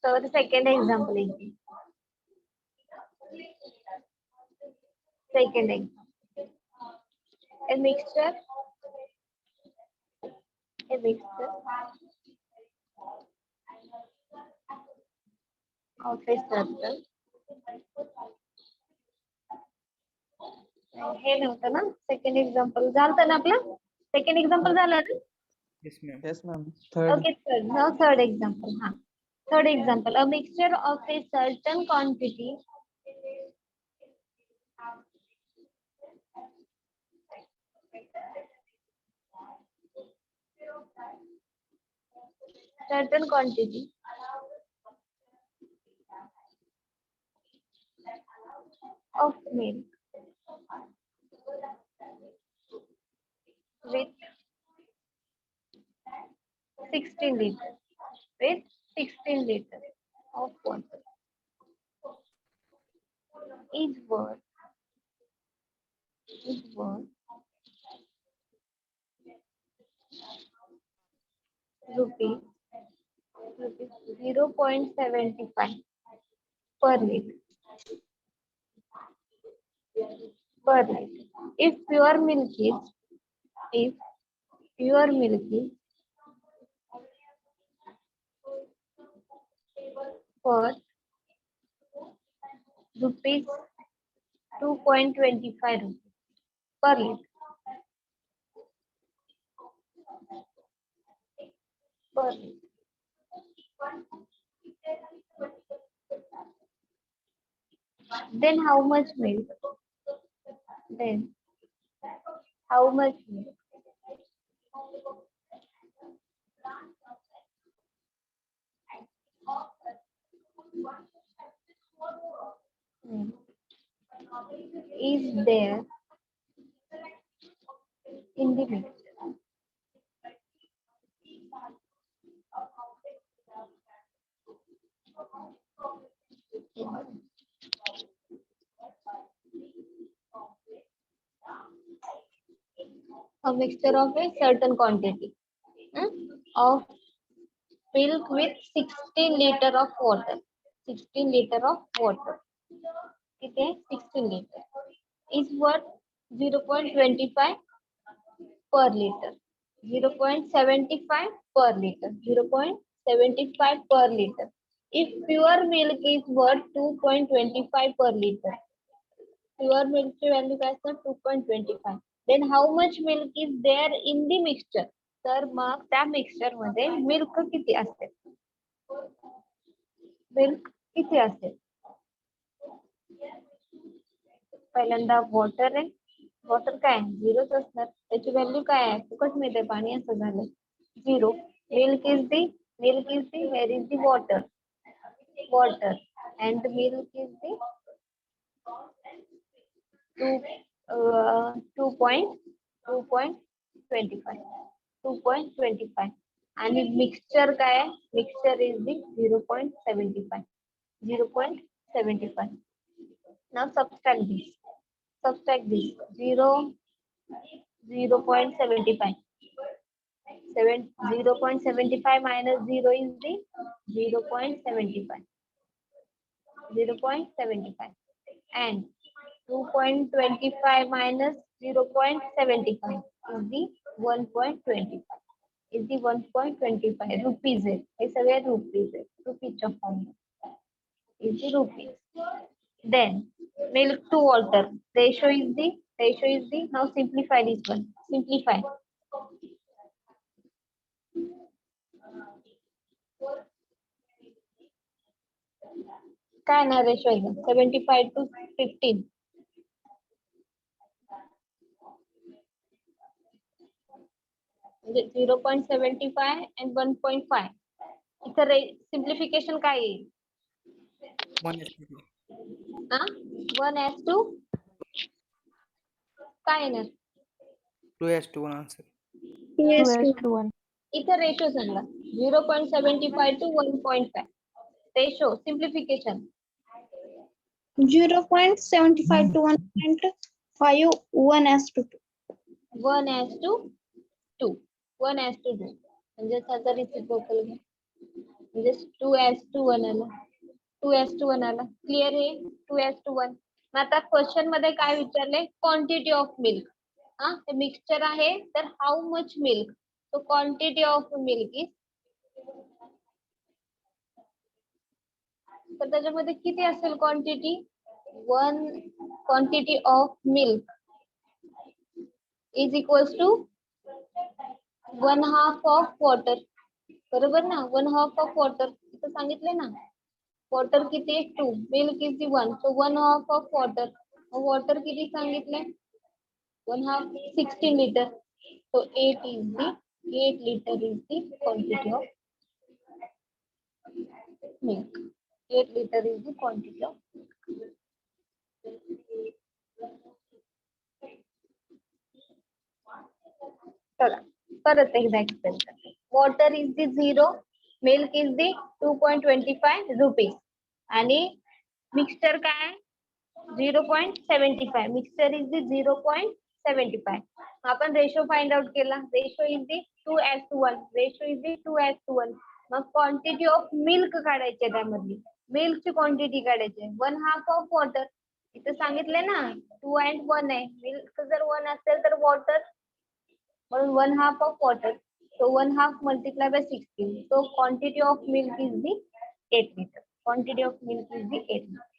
So the second example is second example. A mixture of a circle. हे नव्हतं ना second example झालं ना आपलं सेकंड एक्झाम्पल झालं ना Yes, ma'am. Yes, ma'am. Third. Okay, third. Now third example. Third example. A mixture of a certain quantity of milk with 16 liters of water is worth rupees 0.75 per liter. If pure milk is for rupees 2.25 per liter. Then how much milk? Is there in the mixture? A mixture of a certain quantity of milk with 16 liter of water. 16 liter of water. Okay, 16 liter is worth 0.25 per liter. 0.75 per liter. 0.75 per liter. If pure milk is worth 2.25 per liter. Pure milk value काय असतं 2.25. Then how much milk is there in the mixture? तर मग त्या mixture मध्ये milk किती असते? पहिल्यांदा water आहे. Water काय झिरोच असणार. त्याची व्हॅल्यू काय आहे? फुकट मिळते पाणी असं झालं. 0. Milk is the where is the water and the milk is the 2.25 आणि मिक्सचर काय आहे? Mixture is the 0.75. Now subtract this 0.75 minus 0 is the 0.75 and 2.25 minus 0.75 is the 1.25 rupees आहे. हे सगळे रुपीज आहे. रुपीजच्या form is the rupees. Then milk to water ratio is the now simplify this one. Simplify. काय ना ratio आहे 75 to 15. म्हणजे 0.75 and 1.5. इथं simplification काय येईल? 1:2. 1:2 काय येणार? 2:1 answer. 2:1. इथं ratio Sanga 0.75 to 1.5 ratio simplification 0.75 to 1.5 1:2. 1:2 1:2 म्हणजे त्याचा रिसिप्रोकल घ्या म्हणजे 2:1 आला 2:1 आला क्लिअर हे 2:1. मग आता क्वेश्चन मध्ये काय विचारले क्वांटिटी ऑफ मिल्क. हा ते मिक्सचर आहे तर how much milk so quantity of milk is तर त्याच्यामध्ये किती असेल quantity quantity of milk is equals to 1/2 of water बरोबर ना 1/2 ऑफ वॉटर इथं सांगितले ना वॉटर किती 2 milk is the 1 so 1/2 of water water किती सांगितले 1/2 16 liter so 8 liter is the quantity of milk 8 liter is the quantity of चला परत एकदा एक्सप्लेन करते water is the 0 milk is the 2.25 rupees आणि मिक्सचर काय 0.75 मिक्सचर इज दी 0.75 आपण ratio find out केला ratio is the 2:1 ratio is the 2:1 mug quantity of milk काढायचे त्यामधली मिल्कची quantity काढायची 1/2 ऑफ वॉटर इथे सांगितले ना 2:1 आहे मिल्क जर 1 असेल तर वॉटर म्हणून 1/2 of water so 1/2 multiplied by 16 so quantity of milk is the 8 liter quantity of milk is the 8 liter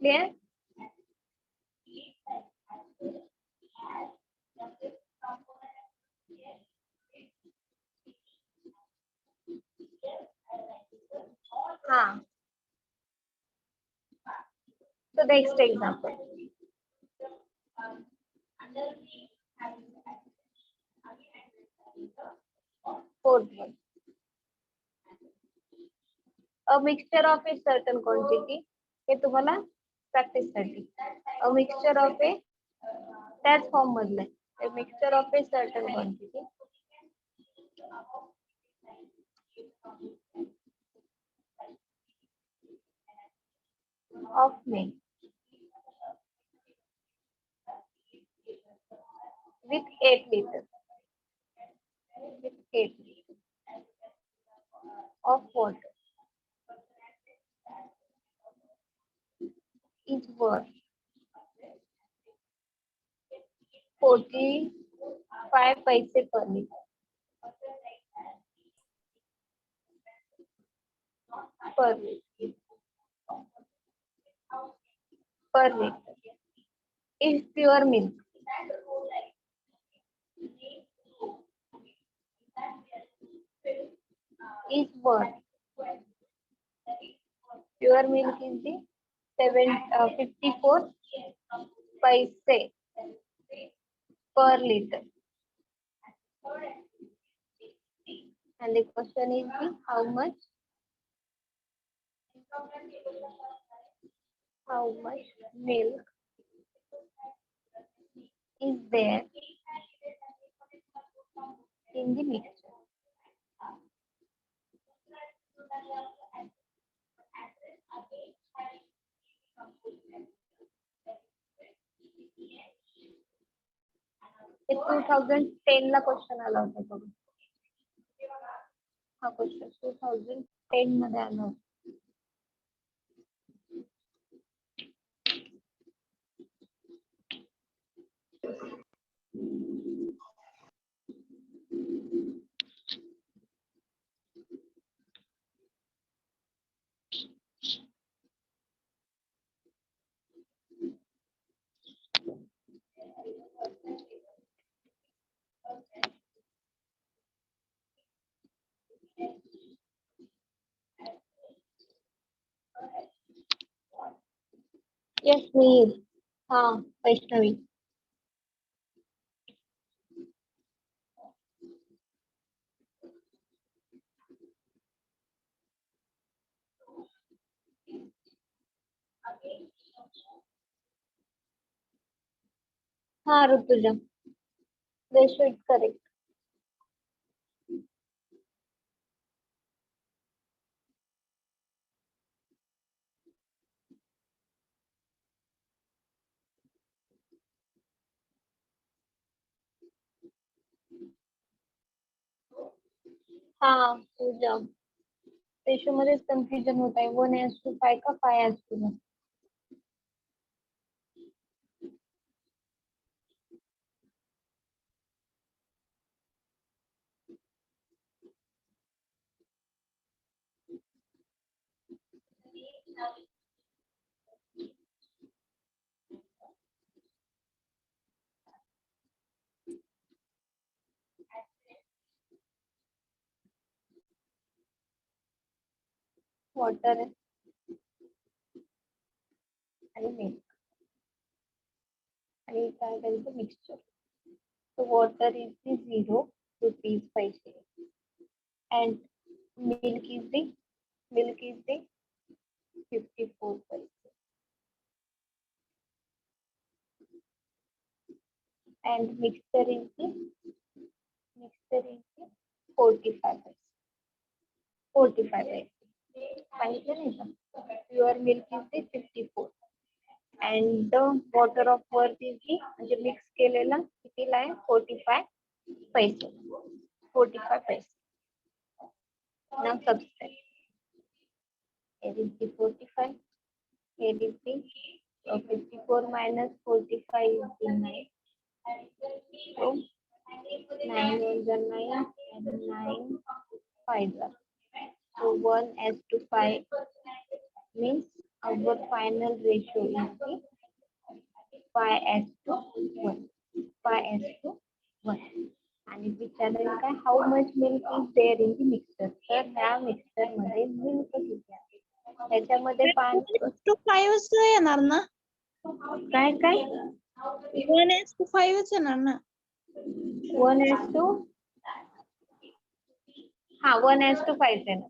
clear हाँ so next example fourth one a mixture of a certain quantity हे तुम्हाला practice साठी a mixture of a त्याच form मधलं आहे a mixture of a certain quantity of milk with 8 liters with 8 liters of water is worth 45 paise per liter per liter per liter is pure milk is worth pure milk is the 54 paise per liter and the question is the how much milk is there in the mixture ते 2010 ला question आला होता बघा हा question 2010 मध्ये आला होता yes Mihir. हाँ वैष्णवी. हाँ ऋतुजा. Ratio is correct. हाँ पूजा. रेशो मध्येच कन्फ्युजन होत आहे. 1:5 का 5:2. वॉटर आणि मिल्क आणि काय करायचं mixture. So water is the 0 rupees paise and milk is the 54 paise and mixture is the 45 paise. 45 paise. सांगितलं नाही का? Pure milk is the 54 and the water of worth is the म्हणजे mix केलेला कितीला आहे 45 पैसे. 45 paise. Now subtract. Here is the 45. Here is the 54 minus 45 is the 9. So 9 ones are 9 and 9 5s are. So 1:5 means our final ratio is the 5:1. 5:1. आणि विचारलं काय how much milk is there in the mixture. तर ह्या mixture मध्ये milk किती आहे त्याच्यामध्ये 5 to 5 येणार ना. काय काय 1:5 येणार ना. 1:, हा 1:5 आहे ना.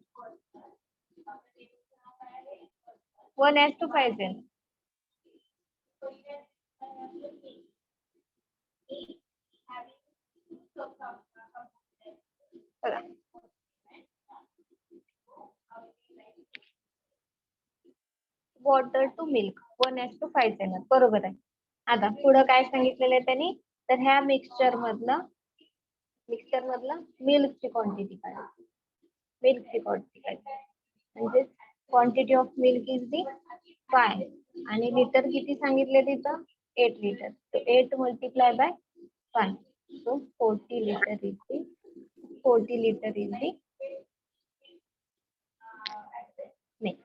1:5 आहे ना. बघा. वॉटर टू मिल्क 1:5 येणार. बरोबर आहे. आता पुढं काय सांगितलेलं आहे त्यांनी तर ह्या मिक्सचर मधलं मिल्कची क्वांटिटी काढायची. मिल्कची क्वांटिटी काढायची म्हणजे quantity of milk is the 5 आणि लिटर किती सांगितले तिथं 8 लिटर. तो 8 multiply by 5. So 40 litre is the milk.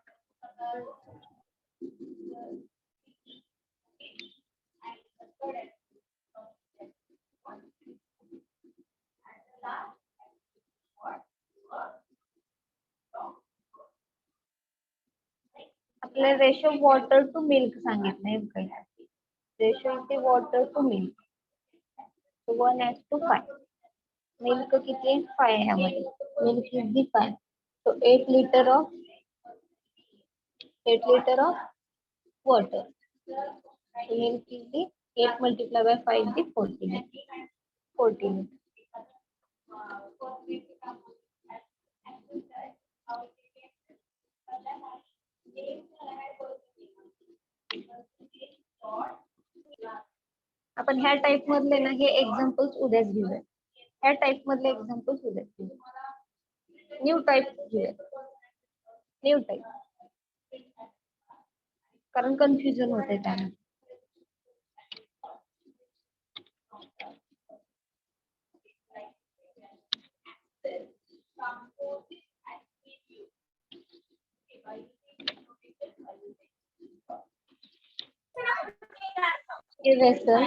आपल्याला रेशो वॉटर टू मिल्क सांगितलंय. Ratio is the water to milk. 1:5. Milk किती आहे 5 ह्यामध्ये. Milk is the 5. So 8 litre of water. So milk is the 8 multiplied by 5 is the 40 liter. 40 liter. आपण ह्या type मधले ना हे examples उद्याच घेऊया. ह्या टाइप मधले एक्झाम्पल्स उद्याच घेऊया. न्यू टाइप घेऊया. न्यू टाइप कारण कन्फ्युजन होते त्यामुळे. A vessel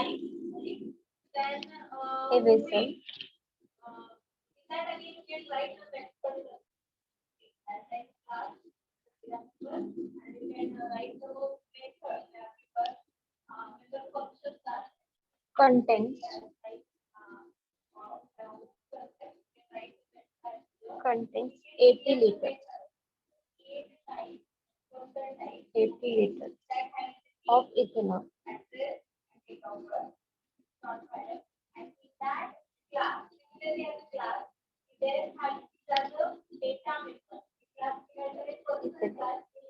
contains 80 liters. 80 liters of ethanol. Ethanol.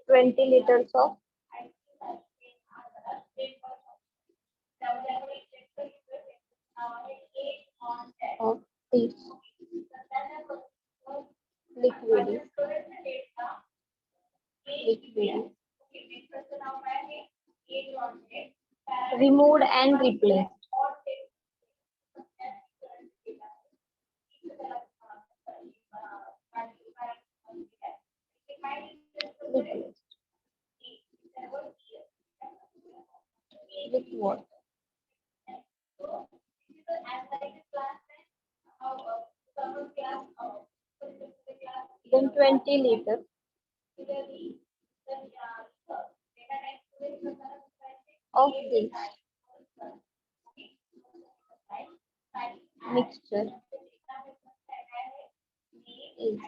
20 liters of this liquid removed and replaced. Replaced with what? Then 20 liters of this mixture is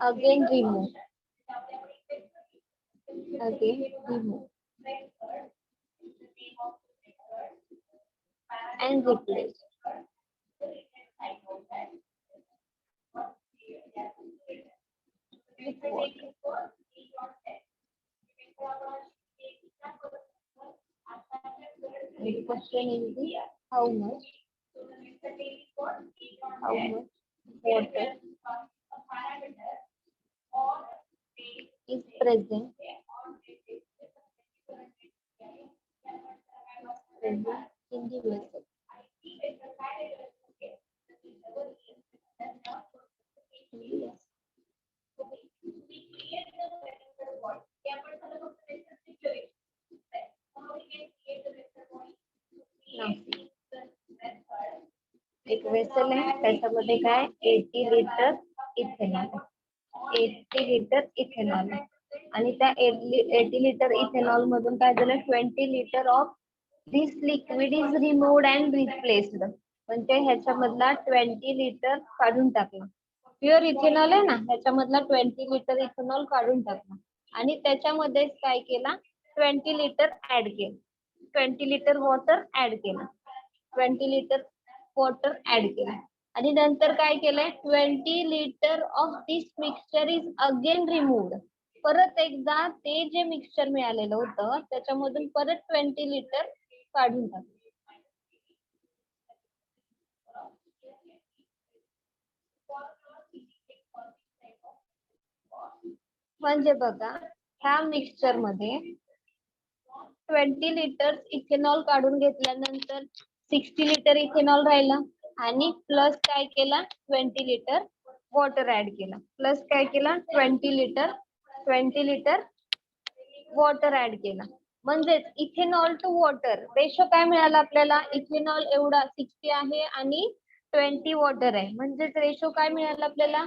again removed and replaced with water. The question is how much water is present in the vessel. एक vessel आहे त्याच्यामध्ये काय 80 litre ethanol 80 litre ethanol आणि त्या 80 litre ethanol मधून काय झालं 20 litre of this liquid is removed and replaced म्हणजे ह्याच्यामधला 20 लिटर काढून टाकलं प्युअर इथेनॉल आहे ना ह्याच्यामधला 20 लिटर इथेनॉल काढून टाकला आणि त्याच्यामध्ये काय केला 20 लिटर ऍड केलं 20 लिटर वॉटर ऍड केलं 20 लिटर वॉटर ऍड केलं आणि नंतर काय केलंय 20 litre of this mixture is again removed परत एकदा ते जे मिक्सचर मिळालेलं होतं त्याच्यामधून परत 20 लिटर काढून टाकलं म्हणजे बघा ह्या मिक्सचर मध्ये 20 लिटर इथेनॉल काढून घेतल्यानंतर 60 लिटर इथेनॉल राहिला आणि प्लस काय केला 20 लिटर वॉटर ऍड केला प्लस काय केला 20 लिटर वॉटर ऍड केला म्हणजेच इथेनॉल टू वॉटर रेशो काय मिळाला आपल्याला इथेनॉल एवढा 60 आहे आणि 20 वॉटर आहे म्हणजेच रेशो काय मिळाला आपल्याला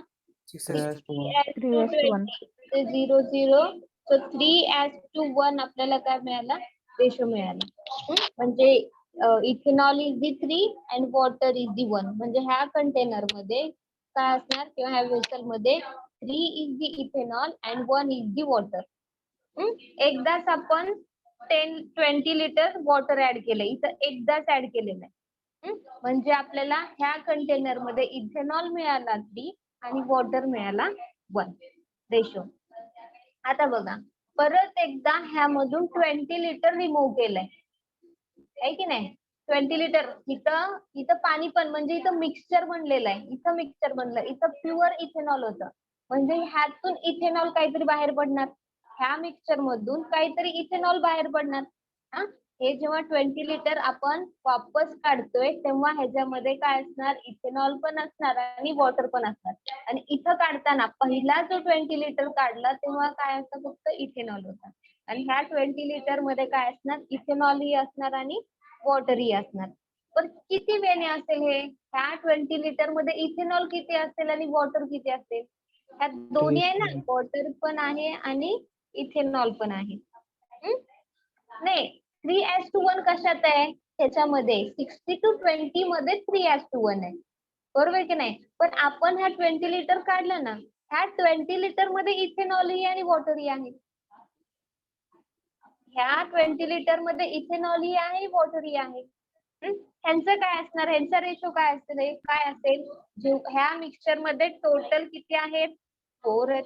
0 0 so 3:1 आपल्याला काय मिळाला रेशो मिळाला म्हणजे ethanol is the 3 and water is दी 1 म्हणजे ह्या कंटेनर मध्ये काय असणार किंवा ह्या वेसल मध्ये 3 is the ethanol and 1 is the water एकदाच आपण 20 लिटर वॉटर ऍड केलं इथं एकदाच ऍड केलेलं आहे म्हणजे आपल्याला ह्या कंटेनर मध्ये इथेनॉल मिळाला 3 आणि वॉटर मिळाला 1 रेशो आता बघा परत एकदा ह्यामधून 20 लिटर रिमूव्ह केलंय आहे की नाही 20 लिटर इथं पाणी पण म्हणजे इथं मिक्सचर बनलेलं आहे इथं मिक्सचर बनलं इथं प्युअर इथेनॉल होतं म्हणजे ह्यातून इथेनॉल काहीतरी बाहेर पडणार ह्या मिक्सचर मधून काहीतरी इथेनॉल बाहेर पडणार हा हे जेव्हा 20 लिटर आपण वापस काढतोय तेव्हा ह्याच्यामध्ये काय असणार इथेनॉल पण असणार आणि वॉटर पण असणार आणि इथं काढताना पहिला जो 20 लिटर काढला तेव्हा काय असतं फक्त इथेनॉल होता आणि ह्या 20 लिटर मध्ये काय असणार इथेनॉल ही असणार आणि वॉटर ही असणार पण किती वेळने असेल हे ह्या 20 लिटर मध्ये इथेनॉल किती असेल आणि वॉटर किती असेल ह्यात दोन्ही आहे ना वॉटर पण आहे आणि इथेनॉल पण आहे नाही 3:1 कशात आहे त्याच्यामध्ये 60:20 मध्ये 3:1 आहे, बरोबर की नाही. पण आपण हा 20 लिटर काढलं ना, ह्या 20 लिटर मध्ये इथेनॉलही आणि वॉटरही आहे. ह्या 20 लिटर मध्ये इथेनॉलही आहे वॉटरही आहे. ह्यांचं काय असणार, ह्यांचा रेशो काय असेल ह्या मिक्सचर मध्ये टोटल किती आहेत 4 आहेत.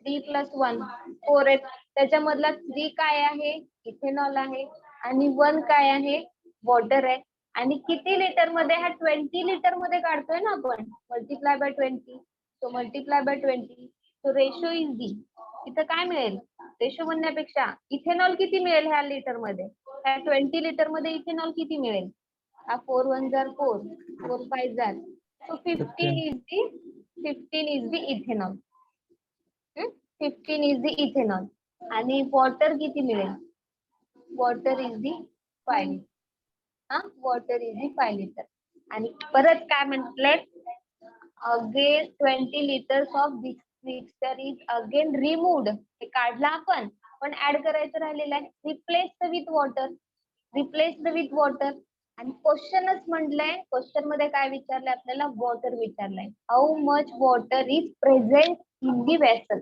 3+1 4 आहेत. त्याच्यामधला 3 काय आहे इथेनॉल आहे आणि 1 काय आहे वॉटर आहे. आणि किती लिटर मध्ये, हा 20 लिटर मध्ये काढतोय ना आपण, multiply by 20, so multiply by 20, so ratio is the. इथं काय मिळेल रेशो म्हणण्यापेक्षा इथेनॉल किती मिळेल ह्या लिटर मध्ये, ह्या 20 लिटर मध्ये इथेनॉल किती मिळेल. हा 4 1 जार 4, 4 5 जार, so 15 is the ethanol. 15 is the ethanol. आणि वॉटर किती मिळेल, water is the 5 liter. Water is the 5 liter. आणि परत काय म्हटलंय, again 20 liters of this mixture is again removed. हे काढला आपण, पण ऍड करायचं राहिलेलं आहे. Replaced with water, replaced with water. आणि क्वेश्चनच म्हटलंय, क्वेश्चन मध्ये काय विचारलंय आपल्याला, वॉटर विचारलंय. How much water is present in the vessel,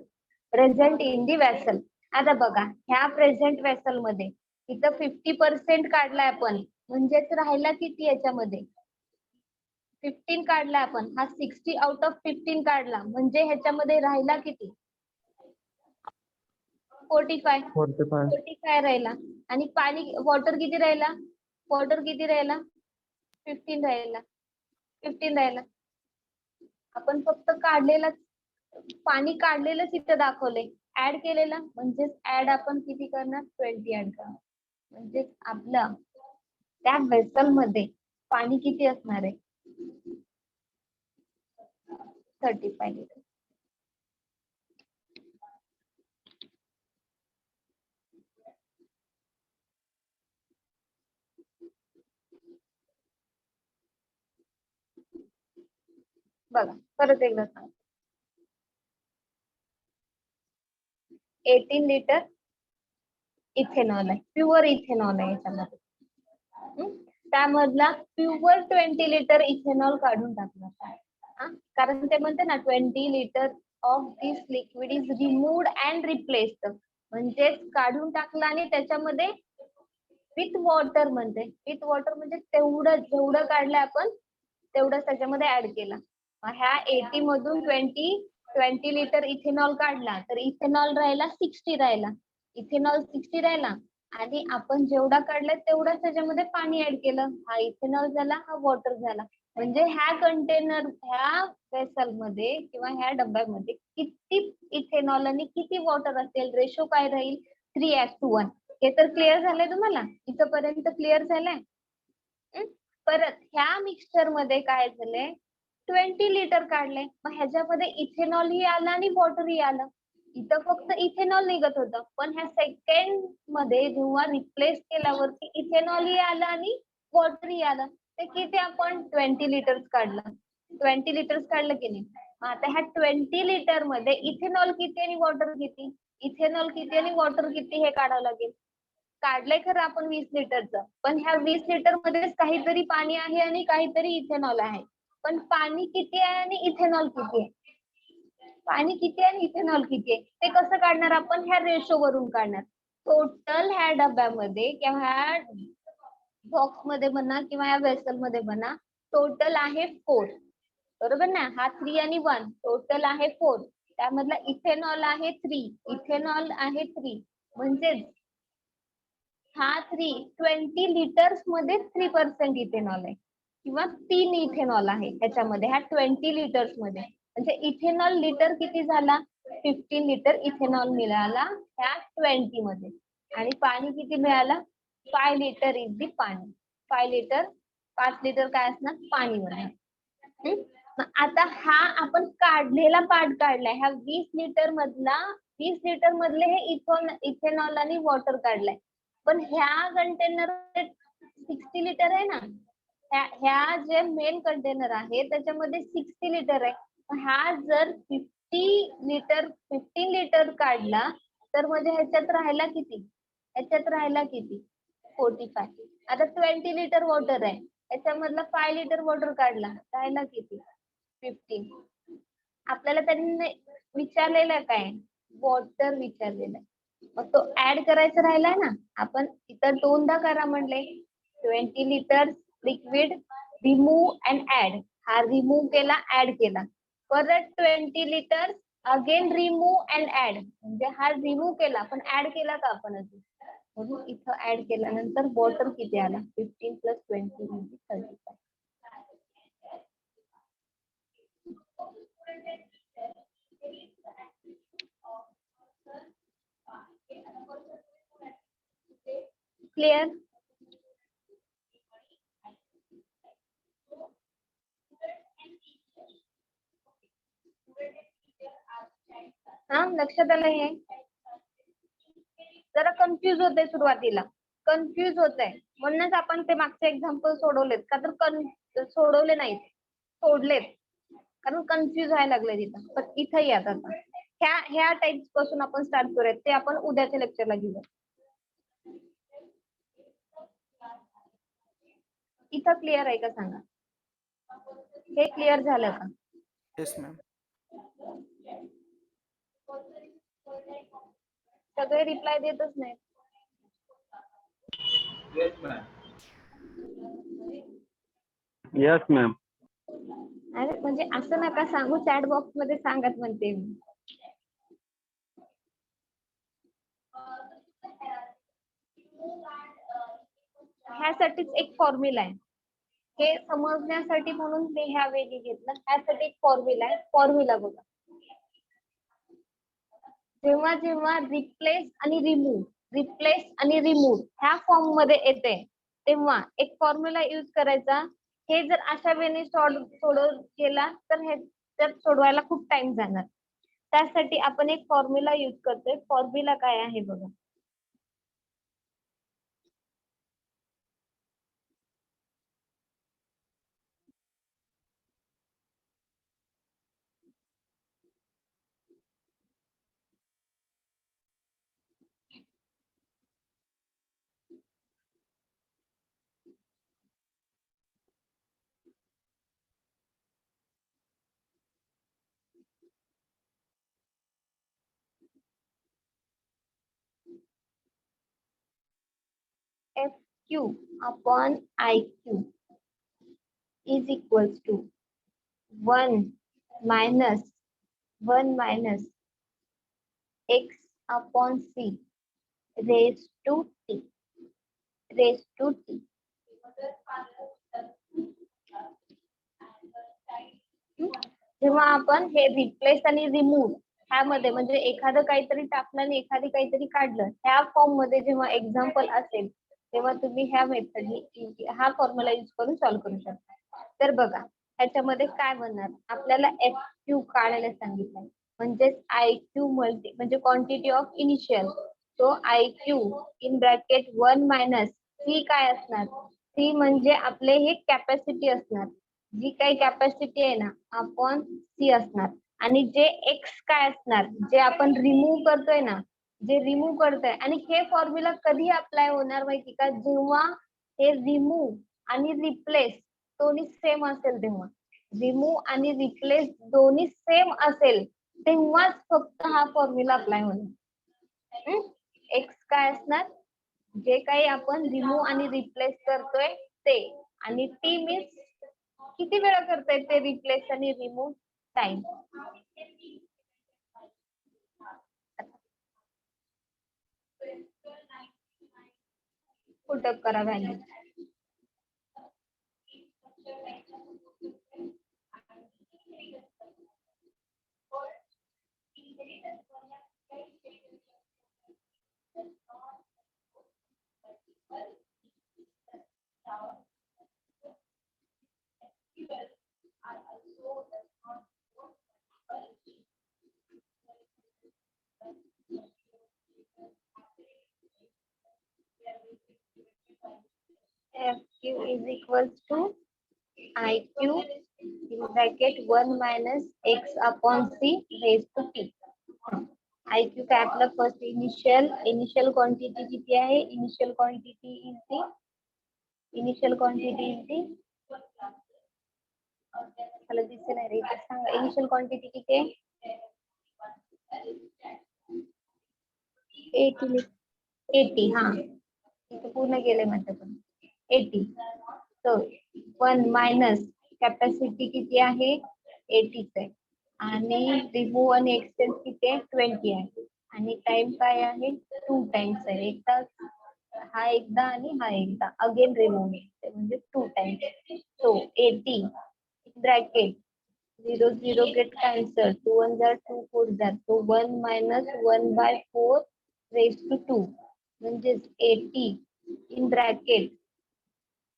present in the vessel. आता बघा ह्या प्रेझेंट वेसल मध्ये इथं 50% काढलाय आपण, म्हणजेच राहिला किती याच्यामध्ये 15 काढला आपण. हा 60 आउट ऑफ 15 काढला, म्हणजे ह्याच्यामध्ये राहिला किती 45 राहिला. आणि पाणी वॉटर किती राहिला, वॉटर किती राहिला 15 राहिला, 15 राहिला. आपण फक्त काढलेला, पाणी काढलेलंच इथं दाखवलंय, ऍड केलेलं म्हणजेच ऍड आपण किती करणार 20 ऍड करणार. म्हणजेच आपलं त्या वेसल मध्ये पाणी किती असणार आहे 35 लिटर. बघा परत एकदा सांग, 18 लिटर इथेनॉल आहे, प्युअर इथेनॉल आहे याच्यामध्ये. त्यामधला प्युअर 20 लिटर इथेनॉल काढून टाकणार. कारण ते म्हणते ना 20 litre of this liquid is removed and replaced, म्हणजेच काढून टाकलं आणि त्याच्यामध्ये विथ वॉटर म्हणते, विथ वॉटर म्हणजे तेवढं जेवढं काढलं आपण तेवढं त्याच्यामध्ये ऍड केलं. ह्या 80 मधून 20 लिटर इथेनॉल काढला तर इथेनॉल राहिला 60 राहिला, इथेनॉल 60 राहिला. आणि आपण जेवढा काढलाय तेवढाच त्याच्यामध्ये पाणी ऍड केलं, हा इथेनॉल झाला, हा वॉटर झाला. म्हणजे ह्या कंटेनर, ह्या वेसल मध्ये किंवा ह्या डब्यामध्ये किती इथेनॉल आणि किती वॉटर असेल, रेशो काय राहील 3:1. हे तर क्लिअर झालंय तुम्हाला, इथपर्यंत क्लिअर झालंय. परत ह्या मिक्सचर मध्ये काय झालंय 20 लिटर काढले, मग ह्याच्यामध्ये इथेनॉलही आलं आणि वॉटरही आलं. इथं फक्त इथेनॉल निघत होतं, पण ह्या सेकंड मध्ये जेव्हा रिप्लेस केल्यावरती इथेनॉलही आलं आणि वॉटरही आलं. ते किती आपण 20 लिटर्स काढलं, 20 लिटर्स काढलं की नाही. आता ह्या 20 लिटर मध्ये इथेनॉल किती आणि वॉटर किती, इथेनॉल किती आणि वॉटर किती हे काढावं लागेल. काढलंय खरं आपण 20 लिटरचं, पण ह्या 20 लिटर मध्येच काहीतरी पाणी आहे आणि काहीतरी इथेनॉल आहे. पण पाणी किती आहे आणि इथेनॉल किती आहे, पाणी किती आहे आणि इथेनॉल किती आहे ते कसं काढणार आपण, ह्या रेशो वरून काढणार. टोटल ह्या डब्यामध्ये किंवा ह्या बॉक्स मध्ये म्हणा किंवा ह्या वेसल मध्ये म्हणा टोटल आहे 4, बरोबर ना. हा 3 आणि 1 टोटल आहे 4. त्यामधला इथेनॉल आहे 3, इथेनॉल आहे 3, म्हणजेच हा 20 लिटर्स मध्ये 3% इथेनॉल आहे किंवा 3 इथेनॉल आहे त्याच्यामध्ये ह्या 20 लिटर्स मध्ये. म्हणजे इथेनॉल लिटर किती झाला 15 लिटर इथेनॉल मिळाला ह्या 20 मध्ये. आणि पाणी किती मिळालं 5 लिटर इज दी पाणी, 5 लिटर 5 लिटर काय असणार पाणी म्हणणार. आता हा आपण काढलेला पार्ट काढलाय, ह्या 20 लिटर मधला 20 लिटर मधले हे इथेनॉल आणि वॉटर काढलाय. पण ह्या कंटेनर 60 लिटर आहे ना, ह्या जे मेन कंटेनर आहे त्याच्यामध्ये 60 लिटर आहे. हा जर 15 लिटर काढला तर म्हणजे ह्याच्यात राहिला किती, ह्याच्यात राहिला किती 45. आता 20 लिटर वॉटर आहे, याच्यामधला 5 लिटर वॉटर काढला, राहिला किती? 15. आपल्याला त्यांनी विचारलेलं काय? वॉटर विचारलेलं आहे. मग तो ऍड करायचा राहिलाय ना, आपण इथं दोनदा करा म्हणले. 20 litre liquid remove and add, हा रिमूव्ह केला, ऍड केला. परत 20 litre again remove and add, म्हणजे हा रिमूव्ह केला पण ऍड केला का आपण अजून, म्हणून इथं ऍड केल्यानंतर वॉटर किती आला? 15 प्लस 20 म्हणजे 35. क्लिअर? हा, लक्षात आलं? हे जरा कन्फ्युज होते सुरुवातीला, कन्फ्युज होत आहे, म्हणूनच आपण ते मागचे एक्झाम्पल सोडवलेत का, तर सोडवले नाहीत, सोडलेत, कारण कन्फ्युज व्हायला लागले तिथं. पण इथं यात आता ह्या टाइप्स पासून आपण स्टार्ट करूयात, ते आपण उद्याच्या लेक्चरला घेऊया. इथं क्लिअर आहे का सांगा? हे क्लिअर झालं का? Yes ma'am. सगळे रिप्लाय देतच नाही. Yes ma'am. अरे म्हणजे असं नका सांगू, चॅट बॉक्स मध्ये सांगत म्हणते मी. ह्यासाठीच एक फॉर्म्युला आहे, हे समजण्यासाठी म्हणून मी ह्या वेळी घेतलं. ह्यासाठी एक फॉर्म्युला आहे, फॉर्म्युला बघा. जेव्हा जेव्हा रिप्लेस आणि रिमूव्ह ह्या फॉर्म मध्ये येते, तेव्हा एक फॉर्म्युला यूज करायचा. हे जर अशा वेळेने सोडव केला तर हे तर सोडवायला खूप टाइम जाणार. त्यासाठी आपण एक फॉर्म्युला यूज करतोय. फॉर्म्युला काय आहे बघा. FQ upon IQ is equals to 1 minus x upon c raised to t. जेव्हा आपण हे रिप्लेस आणि रिमूव्ह ह्यामध्ये, म्हणजे एखादं काहीतरी टाकलं आणि एखादी काहीतरी काढलं, ह्या फॉर्म मध्ये जेव्हा एक्झाम्पल असेल, तेव्हा तुम्ही ह्या मेथडने हा फॉर्म्युला यूज करून सॉल्व्ह करू शकता. तर बघा ह्याच्यामध्ये काय बनणार, आपल्याला FQ काढायला सांगितलं, म्हणजे IQ म्हणजे क्वांटिटी ऑफ इनिशियल. तो IQ इन ब्रॅकेट 1 मायनस C काय असणार? C म्हणजे आपले हे कॅपॅसिटी असणार, जी काही कॅपॅसिटी आहे ना अपॉन C असणार. आणि जे एक्स काय असणार, जे आपण रिमूव्ह करतोय ना, जे रिमूव्ह करतोय. आणि हे फॉर्म्युला कधी अप्लाय होणार माहिती का, जेव्हा हे रिमूव्ह आणि रिप्लेस दोन्ही सेम असेल, तेव्हा रिमूव्ह आणि रिप्लेस दोन्ही सेम असेल तेव्हाच फक्त हा फॉर्म्युला अप्लाय होणार. एक्स काय असणार, जे काही आपण रिमूव्ह आणि रिप्लेस करतोय ते, आणि टी मीन्स किती वेळा करताय ते रिप्लेस आणि रिमूव्ह, टाइम. पुटअप करा value. FQ is equals to IQ in bracket 1 minus x upon C raised to t. IQ काय आपलं फर्स्ट इनिशियल क्वांटिटी किती आहे? इनिशियल क्वांटिटी इज दी मला दिसत नाही रे, इथे सांगा इनिशियल क्वांटिटी किती आहे? 80 हा, इथे पूर्ण गेले म्हणते पण 80. तर 1 मायनस कॅपॅसिटी किती आहे? 80 आहे. आणि रिमूव्ह आणि एक्सचेंज किती आहे? 20 आहे. आणि टाइम काय आहे? 2 टाइम्स आहे. एकदा हा एकदा आणि हा एकदा अगेन रिमूव्ह म्हणजे 2 times. So 80 bracket 0 0 get cancel, 2 1 jar 2 4 jar, so 1 minus 1/4 raised to 2 म्हणजेच 80 इन ब्रॅकेट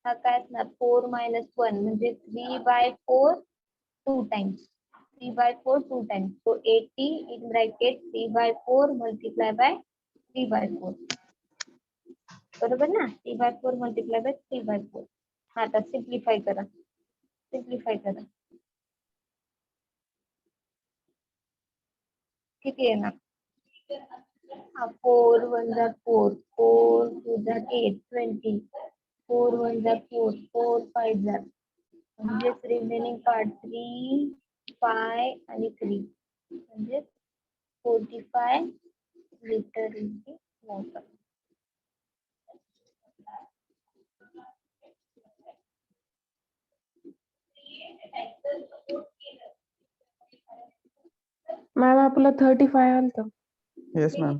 हा काय असणार? 4 minus 1 म्हणजे 3/4 2 times. 3/4 2 times. So 80 in bracket 3/4 multiply by 3/4. बरोबर ना? 3/4 multiply by 3/4. हा आता सिम्प्लिफाय करा. किती येणार? 4 1 जार 4, 4 2 जार 8, 20, 4 1 जार 4, 4 5 जार म्हणजेच रिमेनिंग पार्ट 3 5 आणि 3 म्हणजे 45 liter is the water. Ma'am आपलं 35 आलतं. Yes ma'am.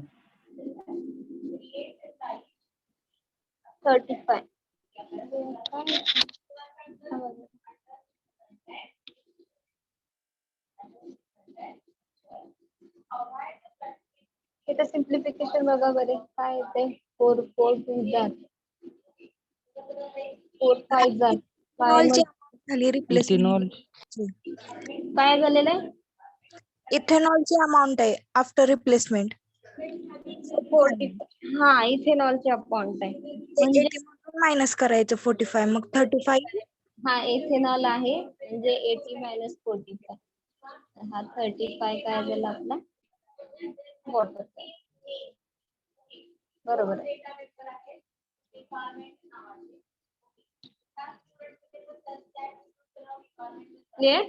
35. इथं सिम्प्लिफिकेशन बघा बरे काय येते? 4 4 2 जार 4 5 जार इथेनॉलची झाली इथेनॉल रिप्लेसमेंट. काय झालेलं आहे? इथेनॉलची अमाऊंट आहे आफ्टर रिप्लेसमेंट. 40. हा इथेनॉलचे अकाउंट आहे म्हणजे 80 मधून मायनस करायचं 45, मग 35. हा इथेनॉल आहे म्हणजे 80 minus 45. हा 35 काय झाला आपला? वॉटर. बरोबर आहे. क्लिअर?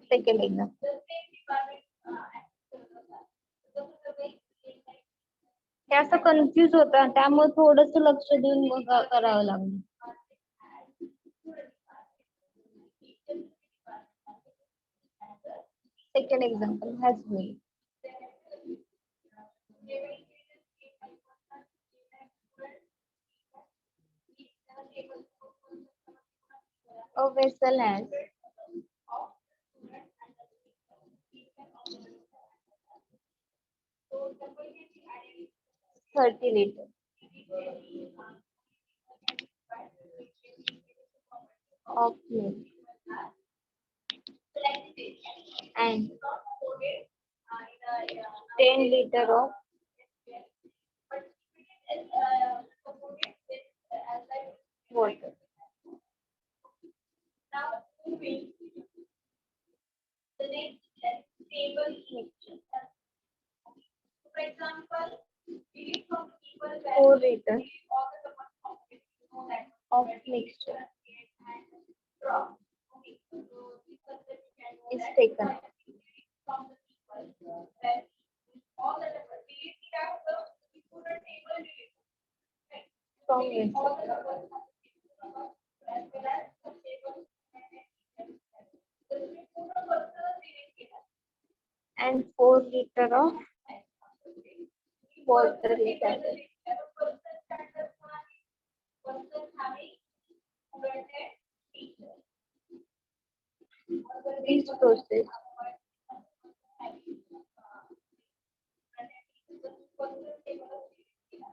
सेकंड एक्झाम हे असं कन्फ्युज होतं त्यामुळे थोडस लक्ष देऊन मग करावं लागलं. Second example has been. A vessel has 30 liters of milk and 10 liters of water. Mixture. 4 liters of mixture is taken. From vessel. And 4 liters of water is added. This process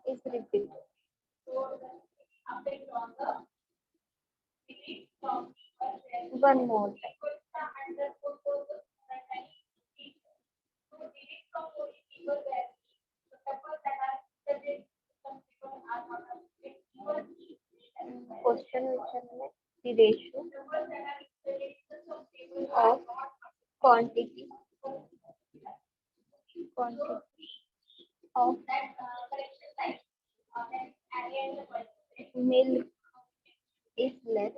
is repeated. One more time. the ratio of quantity of milk is less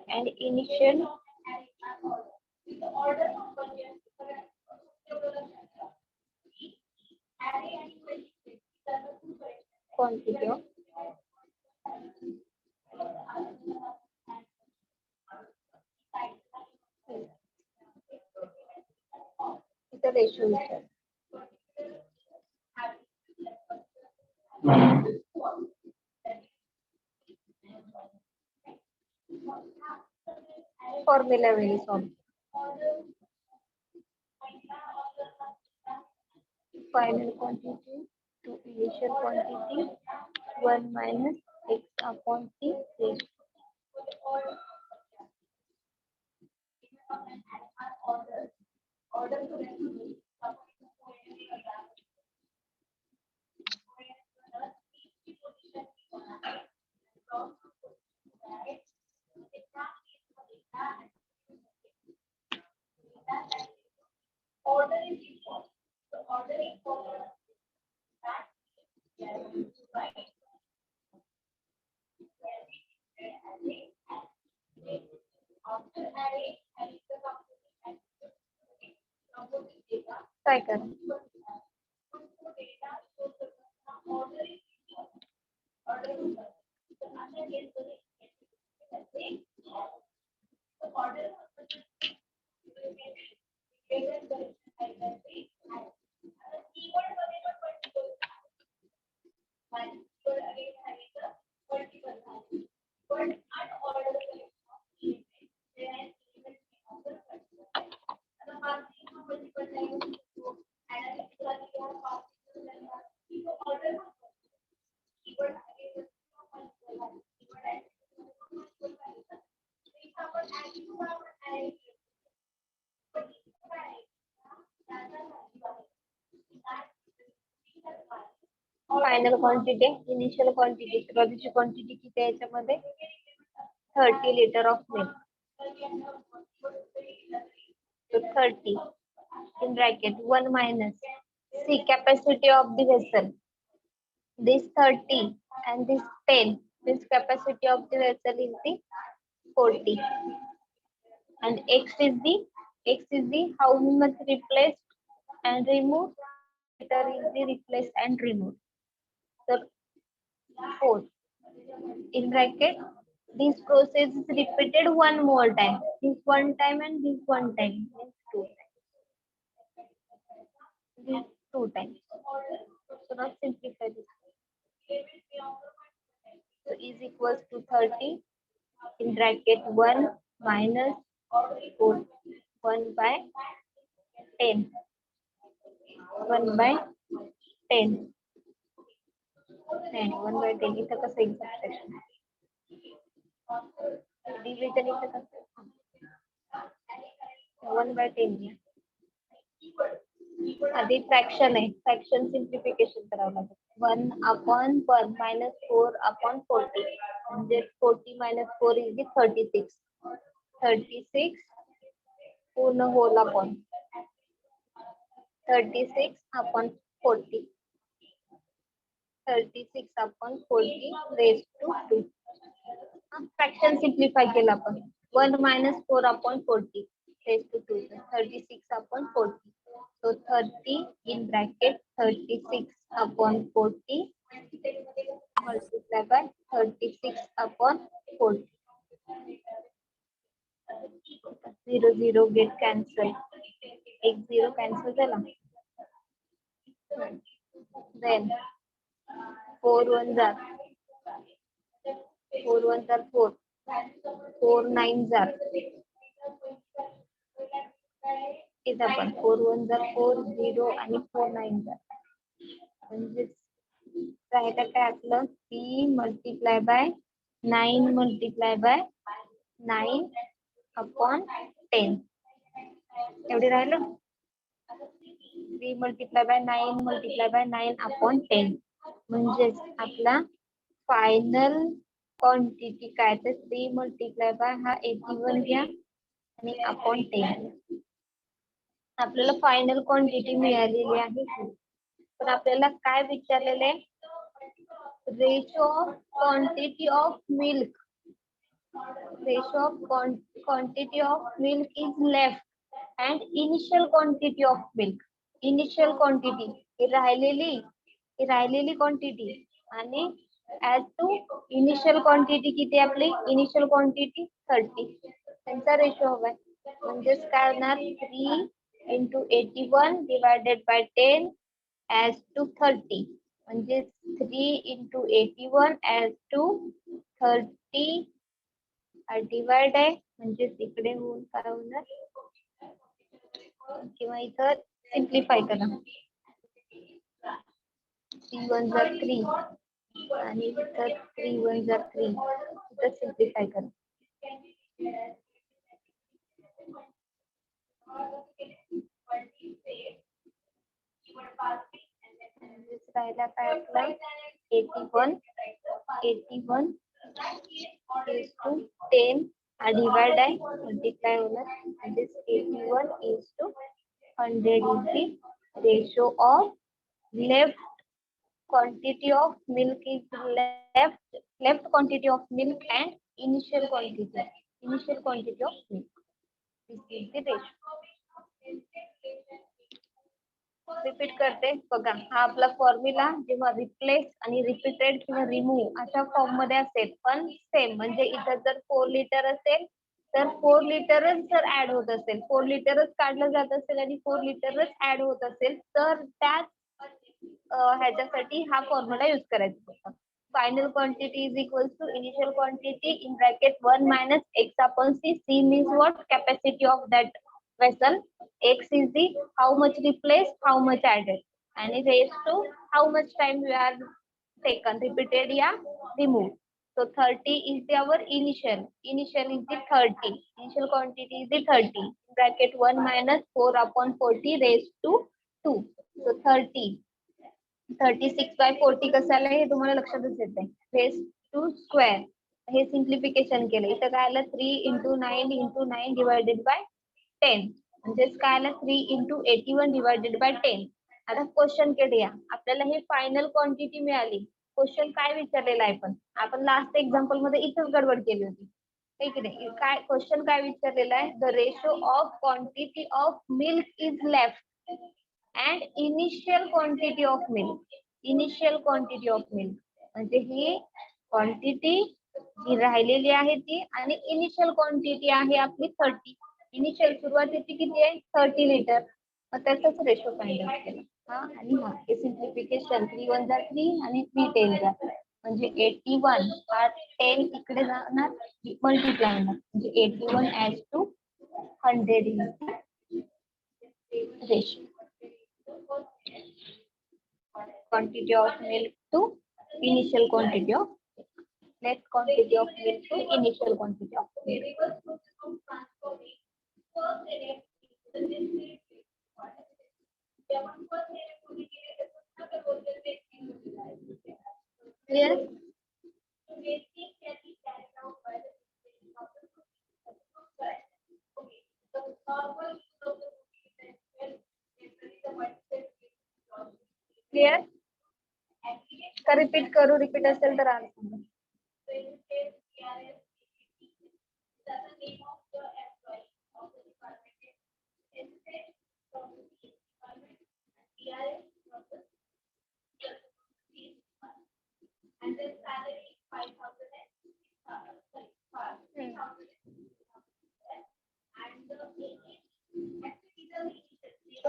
and initial quantity of the ratio is less. Formula very simple. Final quantity to initial quantity 1 minus x upon t ratio. काय करा final quantity initial quantity सुरुवातीची quantity किती आहे याच्यामध्ये 30 liter of milk. So 30 in bracket 1 minus see capacity of the vessel. This 30 and this 10. This capacity of the vessel is the 40. And x is the how much replaced and removed. Liter is the replaced and removed. So 4 in bracket. This process is repeated one more time. This one time and this one time. Means 2 times. This 2 times. So now simplify this. So is equals to 30 in bracket 1 minus 4 1 by 10. 1 by 10. And 1 by 10 इथं कसं exact division इथं कसं 1 by 10 आधी fraction आहे fraction simplification करावं लागेल 1 upon 1 minus 4 upon 40 म्हणजे 40 minus 4 is the 36 पूर्ण whole upon 36 upon 40 36 upon 40 raised to 2 fraction simplify केलं आपण 1 minus 4 upon 40 raised to 2 36 upon 40 so 30 in bracket 36 upon 40 multiplied by 36 upon 40 0 0 get cancelled एक 0 cancel झाला then 4 1s are 4 1s are 4 4 9s are इथं पण 4 1s are 4 0 आणि 4 9s are म्हणजे राहिलं काय आपलं 3 multiply by 9 multiply by 9 upon 10 एवढे राहिलं 3 multiply by 9 upon 10 म्हणजेच आपला फायनल क्वांटिटी काय तर 3 मल्टिप्लाय बाय हा 81 घ्या आणि अपॉन 10 आपल्याला फायनल क्वांटिटी मिळालेली आहे ही. पण आपल्याला काय विचारलेले ratio of quantity of milk ratio of quantity of milk is left and initial quantity of milk initial quantity ही राहिलेली quantity आणि as to initial quantity किती आपली initial quantity 30 त्यांचा रेशो हवाय म्हणजेच काय होणार 3 into 81 divided by 10 as to 30 म्हणजे 3 into 81 as to 30 डिवाइड आहे म्हणजे तिकडे होऊन काय होणार किंवा इथं सिम्प्लिफाय करा 3 1 जा 3 आणि इथं 3 1 जा 3 इथं सिम्प्लिफाय करा राहिला काय आपला 81 is to 10 डिवाइड आहे मल्टिप्लाय होणार म्हणजे 81 is to 100 is the ratio of left quantity of milk is left quantity of milk and initial quantity of milk. This is the ratio. Repeat करते बघा हा आपला फॉर्म्युला जेव्हा रिप्लेस आणि repeated किंवा रिमूव्ह अशा फॉर्म मध्ये असेल पण सेम म्हणजे इथं जर 4 लिटर असेल तर 4 लिटरच जर ऍड होत असेल 4 लिटरच काढलं जात असेल आणि 4 लिटरच ऍड होत असेल तर त्याच ह्याच्यासाठी हा फॉर्म्युला यूज करायचा final quantity is equal to initial quantity in bracket 1 minus x upon c. C means what? Capacity of that vessel. X is the how much replaced, how much added, and raised to how much time we are taken, repeated या removed. So 30 is the our initial is the 30. Initial quantity is the 30. Bracket 1 minus 4 upon 40 raised to 2. So 30. 36 by 40 कसं आलं हे तुम्हाला लक्षातच येत आहे raise to square हे simplification केलं इथं काय आलं 3 into 9 into 9 divided by 10 म्हणजेच काय आलं 3 into 81 divided by 10 आता क्वेश्चन कडे या आपल्याला हे फायनल क्वांटिटी मिळाली क्वेश्चन काय विचारलेला आहे आपण लास्ट एक्झाम्पल मध्ये इथंच गडबड केली होती हे की नाही काय क्वेश्चन काय विचारलेला आहे the ratio of quantity of milk is left and initial quantity of milk म्हणजे ही क्वांटिटी जी राहिलेली आहे ती आणि इनिशियल क्वांटिटी आहे आपली 30 इनिशियल सुरुवातीची किती आहे 30 लिटर मग त्याचाच रेशो फाइंड आउट केला हा आणि हा हे सिम्प्लिफिकेशन 3 1 जा 3 आणि 3 10 जा म्हणजे 81 हा 10 इकडे जाणार मल्टिप्लाय होणार म्हणजे 81 as to 100 is ratio quantity of milk to initial quantity of next quantity of milk to initial quantity of milk. Clear? Clear का रिपीट करू रिपीट असेल तर आज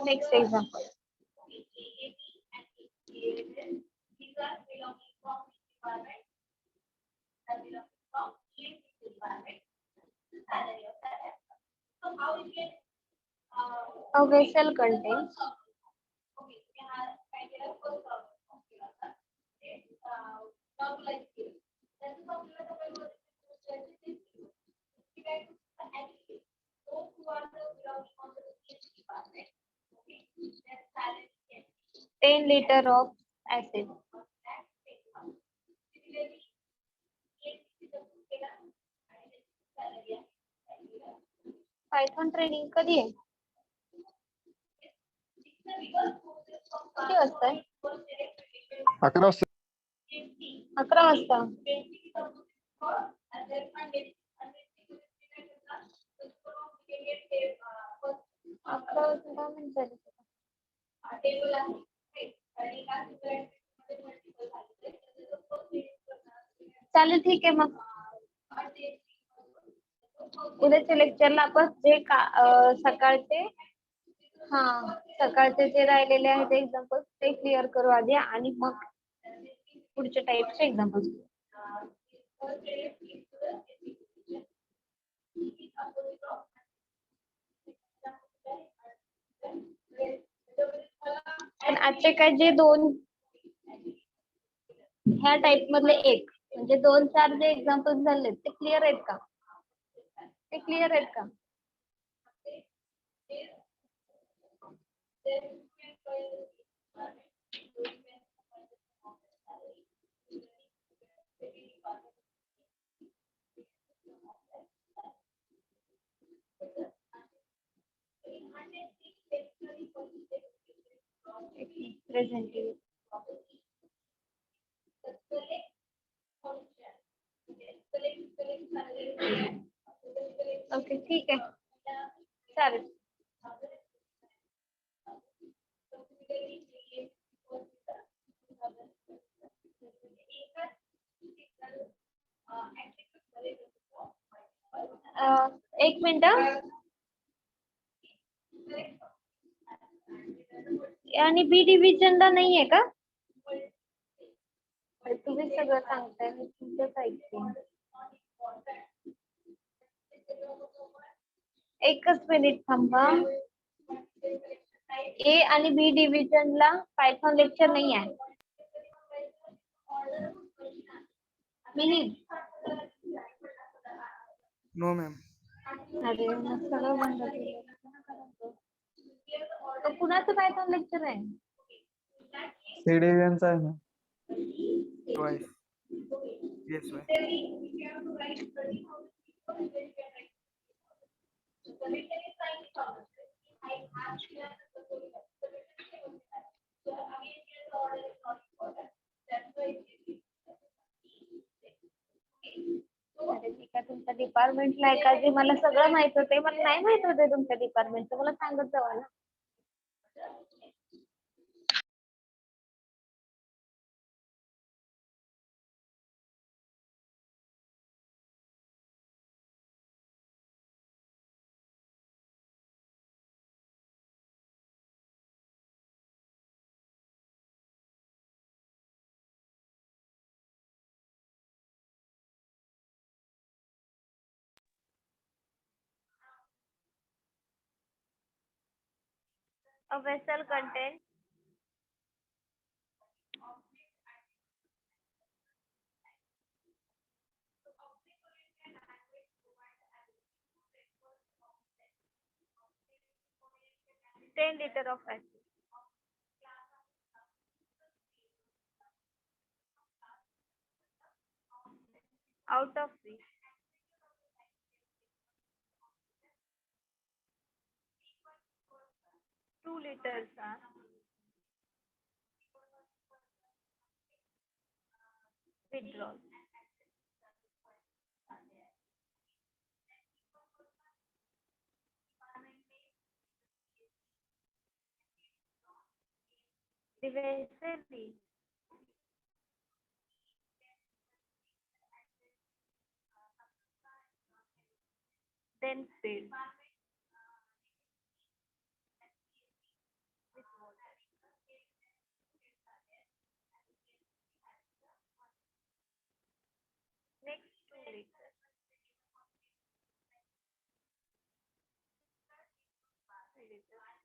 next example A vessel contains ten liter of acid. Python training कधी आहे? किती वाजता आहे? 11 वाजता. 11 वाजता. अकरा वाजता 10 मिनिट झाली. चालेल, ठीक आहे मग. उद्याच्या लेक्चरला आपण जे सकाळचे सकाळचे जे राहिलेले आहेत एक्झाम्पल ते क्लिअर करू आधी आणि मग पुढच्या टाईपचे एक्झाम्पल्स. पण आजचे काय जे दोन ह्या टाईप मधले एक म्हणजे 2-4 जे एक्झाम्पल्स झाले ते क्लिअर आहेत का? ते क्लिअर आहेत का? प्रेझेंट. ओके, ठीक आहे, चालेल. एक मिनिट. आणि बी डिव्हिजनला नाहीये का? तुम्ही सगळं सांगताय मी तुमचंच ऐकते. एकच मिनिट थांबा. ए आणि बी डिव्हिजनला पायथॉन लेक्चर नाही आहे. No ma'am. अरे मग सगळं बंद केलं. तर कुणाचं पायथॉन लेक्चर आहे? सीडीएनचा आहे ना. वाईस. येस वाय. अरे मी का तुमच्या डिपार्टमेंटला आहे का? जे मला सगळं माहित होते मला नाही माहित होते तुमच्या डिपार्टमेंटचं. मला सांगत जावा ना. A vessel contains 10 liter of acid. Out of which 2 liters are withdrawn. The vessel is then filled with water. Next 2 liters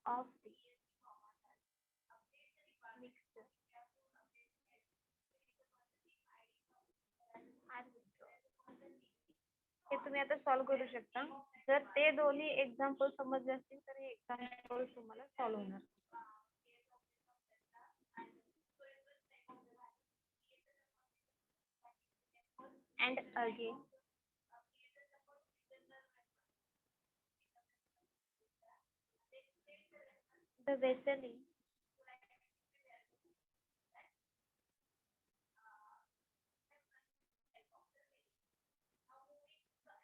of the mixture are withdrawn. हे तुम्ही आता सॉल्व करू शकता. जर ते दोन्ही एक्झाम्पल समजले असतील तर हे एक्झाम्पल तुम्हाला सॉल्व होणार. And again The vessel is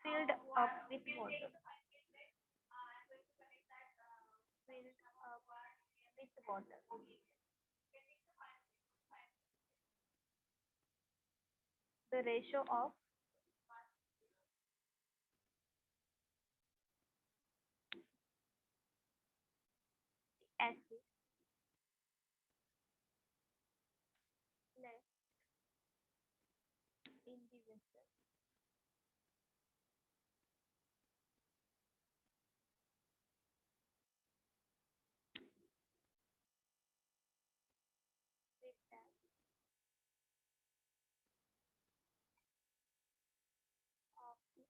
filled up with water. Filled up with water. The ratio of acid left in the vessel with that of the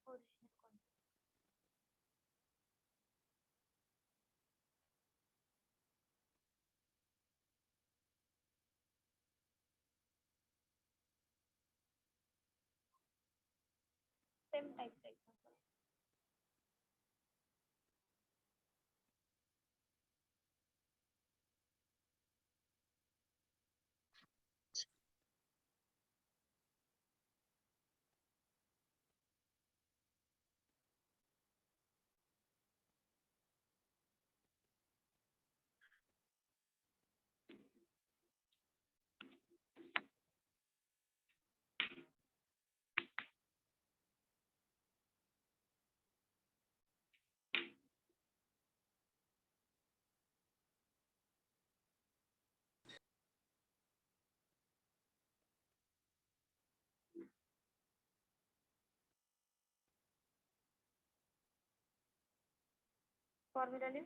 original quantity. Same type of example. Formula लिहू.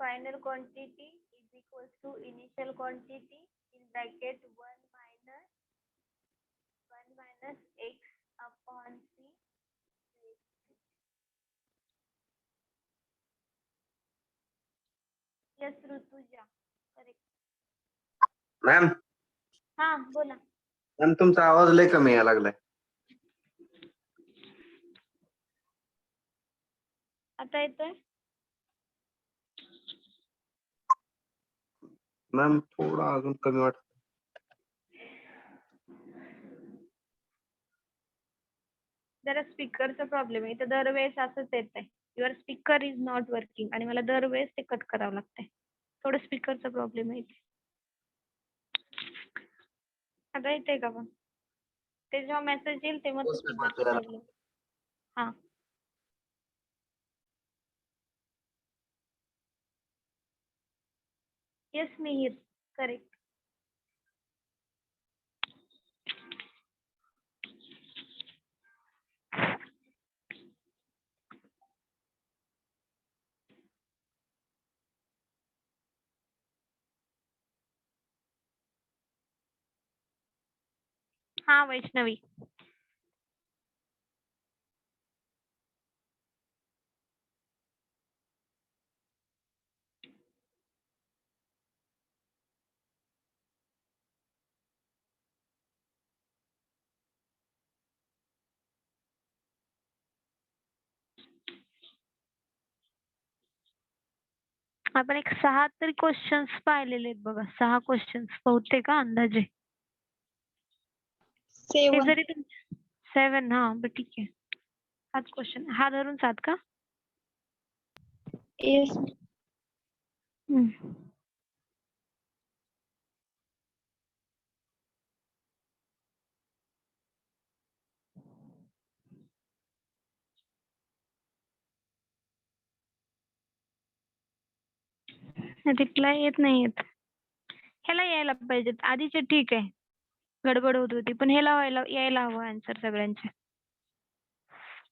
Final quantity is equals to initial quantity in bracket 1 minus x upon c. Yes, Rutuja. Correct. Ma'am हा बोला. Ma'am तुमचा आवाज लय कमी यायला लागलाय. आता येतोय. मॅम थोडा अजून कमी वाटत. जरा स्पीकरचा प्रॉब्लेम आहे. तर दरवेळेस असंच येतंय. Your speaker is not working आणि मला दरवेळेस ते कट करावं लागतंय. थोडं स्पीकरचा प्रॉब्लेम आहे. आता येतंय का पण? ते जेव्हा मेसेज येईल तेव्हा तो स्पीकरचा प्रॉब्लेम. हा. येस मिहिर. करेक्ट. हा वैष्णवी. आपण एक 6 तरी क्वेश्चन्स पाहिलेले आहेत बघा. 6 क्वेश्चन्स बहुतेक का अंदाजे. हे जरी 7 हा बरं ठीक आहे. 7 क्वेश्चन. हा धरून 7 का? येस. रिप्लाय येत नाहीयेत. ह्याला यायला पाहिजेत. आधीचे ठीक आहे. गडबड होत होती पण ह्याला यायला हवं आन्सर सगळ्यांचे.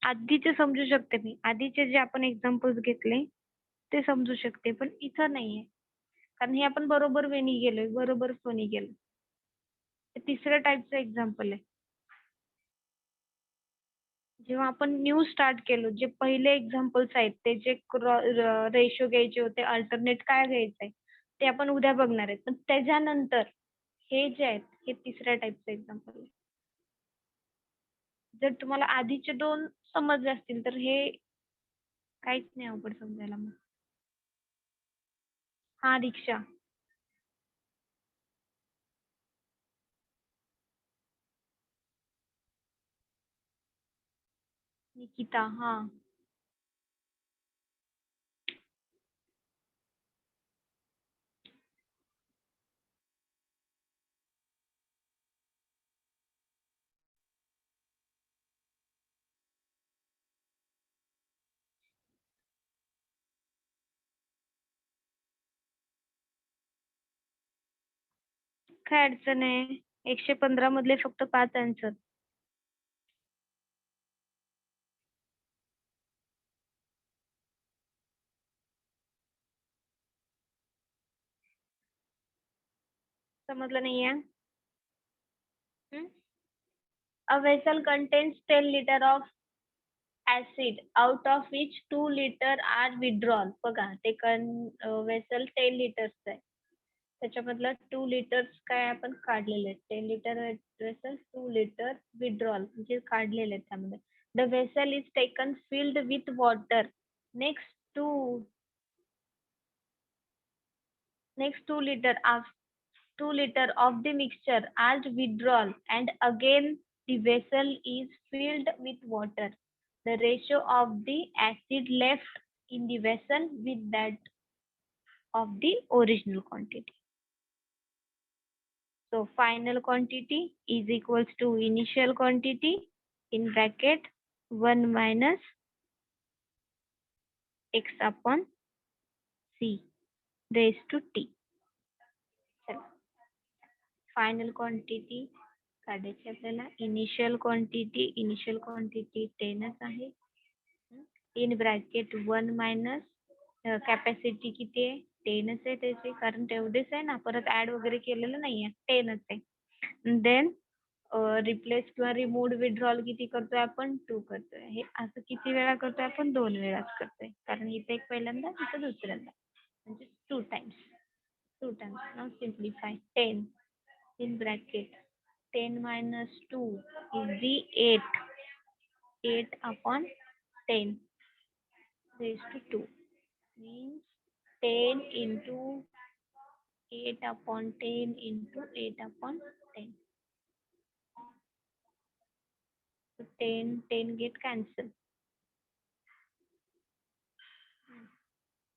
आधीचे समजू शकते मी. आधीचे जे आपण एक्झाम्पल्स घेतले ते समजू शकते पण इथं नाहीये. कारण हे आपण बरोबर वेनी गेलोय. बरोबर सोनी गेलो. हे तिसऱ्या टाईपचं एक्झाम्पल आहे. जेव्हा आपण न्यू स्टार्ट केलो जे पहिले एक्झाम्पल्स आहेत ते जे रेशो घ्यायचे होते अल्टरनेट काय घ्यायचंय ते आपण उद्या बघणार आहेत. पण त्याच्यानंतर हे जे आहेत हे तिसऱ्या टाईपचं एक्झाम्पल आहे. जर तुम्हाला आधीचे 2 समजले असतील तर हे काहीच नाही अवघड समजायला मग. हा दीक्षा. निकिता हा. काय अडचण आहे? 115 मधले फक्त 5 आन्सर. समजलं नाहीये? A vessel contains 10 liter of acid out of which 2 liter are withdrawn. बघा ते वेसल 10 लिटर्स आहे. त्याच्यामधलं 2 लिटर्स काय आपण काढलेले आहेत. 10 लिटर वेसल 2 लिटर विड्रॉल म्हणजे काढलेले आहेत त्यामध्ये. The vessel is taken filled with water. Next 2 liter of the mixture are withdrawn and again the vessel is filled with water. The ratio of the acid left in the vessel with that of the original quantity. So final quantity is equals to initial quantity in bracket 1 minus x upon c raised to t. Final quantity काढायची आपल्याला. Initial quantity 10च आहे. इन bracket 1 minus capacity किती आहे? 10च आहे त्याची, कारण तेवढेच आहे ना, परत ऍड वगैरे केलेलं नाहीये, 10च आहे. देन रिप्लेस किंवा रिमूव्ह विड्रॉल किती करतोय आपण? 2 करतोय. हे असं किती वेळा करतोय आपण? 2 वेळाच करतोय, कारण इथे एक पहिल्यांदा, इथं दुसऱ्यांदा, म्हणजे 2 times. Now simplify. 10 in bracket 10 minus 2 is the 8 upon 10 raised to 2 means 10 into 8 upon 10 into 8 upon 10. So 10 get cancelled.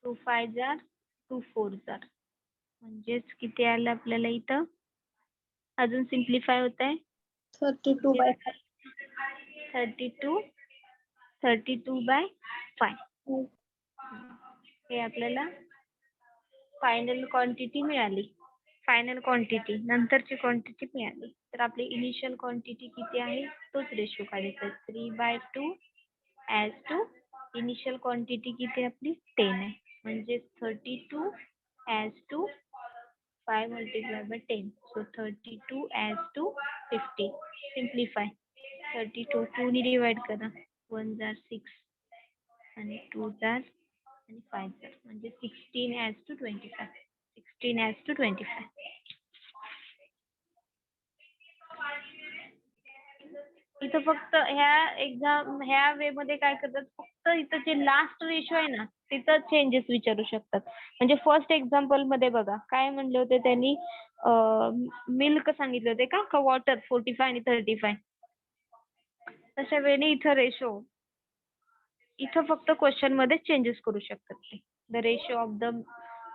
2 5s are 2 4s are. म्हणजेच किती आलं आपल्याला इथं? अजून सिम्प्लिफाय होत आहे. 32/5. हे आपल्याला फायनल क्वांटिटी मिळाली. फायनल क्वांटिटी नंतरची क्वांटिटी मिळाली. तर आपली इनिशियल क्वांटिटी किती आहे तोच रेशो काढायचा. 3/2 ॲज टू इनिशियल क्वांटिटी किती आपली 10 आहे, म्हणजे 32 as to 5 multiplied by 10. So 32 as to 50. Simplify. 32 2 ने divide करा. 1s are 6 आणि 2s are आणि 5s are, म्हणजे 16 as to 25. 16 as to 25. इथं फक्त ह्या वे मध्ये काय करतात, फक्त इथं जे लास्ट रेशो आहे ना तिथं चेंजेस विचारू शकतात. म्हणजे फर्स्ट एक्झाम्पल मध्ये बघा काय म्हणले होते त्यांनी, मिल्क सांगितले होते का वॉटर 45 आणि 35. तशा वेळी इथं रेशो, इथं फक्त क्वेश्चन मध्ये चेंजेस करू शकतात ते. The ratio of the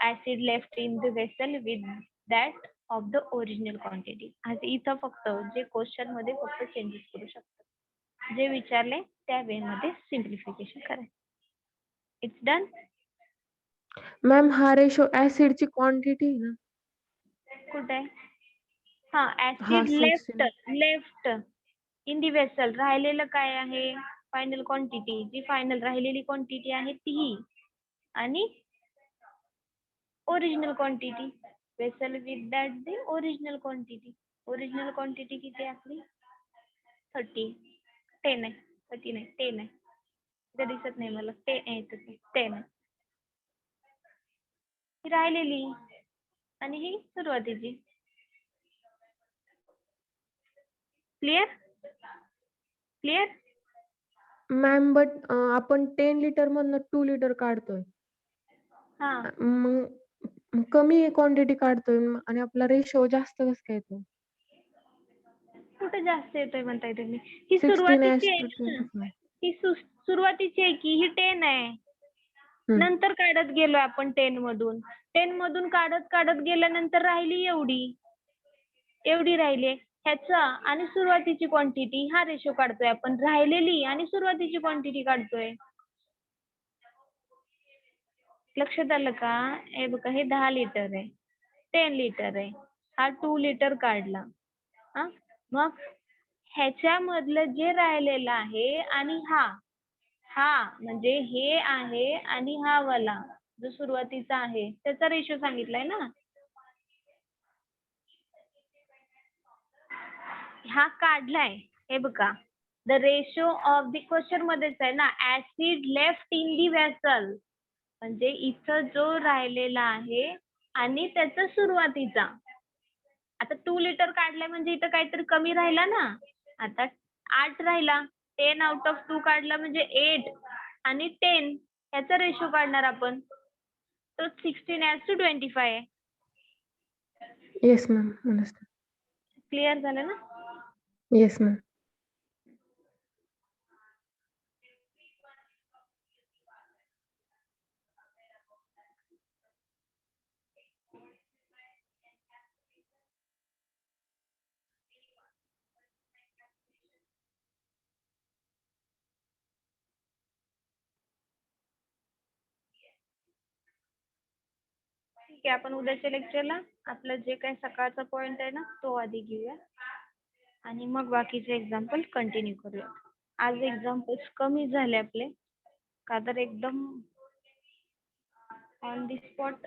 acid left in the vessel with that of the original quantity. आज इथं फक्त जे क्वेश्चन मध्ये फक्त चेंजेस करू शकतात, जे विचारले त्या वे मध्ये सिम्प्लिफिकेशन करायचं. It's done. मॅम हा रेशो ऍसिडची क्वांटिटी ना कुठे? हा हा acid section. Left in the vessel. राहिलेलं काय आहे? Final quantity. जी फायनल राहिलेली क्वांटिटी आहे ती आणि original quantity. Vessel with that the original quantity. Original quantity किती आहे आपली? 10 आहे. 30 नाही 10 आहे. इथे दिसत नाही मला. 10 आहे. ही राहिलेली आणि ही सुरुवातीची. क्लिअर? मॅम बट आपण 10 लिटर मधनं 2 लिटर काढतोय. हा मग कमी क्वांटिटी काढतोय आणि आपला रेशो जास्त कसं काय येतो? कुठे जास्त येतोय म्हणताय तुम्ही? ही 16 सुरुवातीची आहे ना. 25. ही सुरुवातीची आहे की ही 10 आहे. नंतर काढत गेलोय आपण 10 मधून. 10 मधून काढत काढत गेल्यानंतर राहिली एवढी राहिली. ह्याचा आणि सुरुवातीची क्वांटिटी हा रेशो काढतोय आपण. राहिलेली आणि सुरुवातीची क्वांटिटी काढतोय. लक्षात आलं का? हे बघा हे 10 लिटर आहे. 10 लिटर आहे. हा 2 लिटर काढला. हा मग ह्याच्यामधलं जे राहिलेलं आहे आणि हा म्हणजे हे आहे आणि हा वाला जो सुरुवातीचा आहे त्याचा रेशो सांगितलाय ना. हा काढलाय. हे बघा the ratio of the question मध्येच आहे ना acid left in the vessel म्हणजे इथं जो राहिलेला आहे आणि त्याचा सुरुवातीचा. आता 2 लिटर काढलाय म्हणजे इथं काहीतरी कमी राहिला ना. आता 8 राहिला. 10 आउट ऑफ 2 काढला म्हणजे 8 आणि 10 ह्याचा रेशो काढणार आपण. तो 16:25 आहे. Yes ma'am. अंडरस्टँड. क्लिअर झालं ना? Yes ma'am. ठीक आहे आपण उद्याच्या लेक्चरला आपलं जे काही सकाळचा पॉइंट आहे ना तो आधी घेऊया आणि मग बाकीचे एक्झाम्पल कंटिन्यू करूया. आज एक्झाम्पल्स कमी झाले आपले का तर एकदम ऑन दी स्पॉट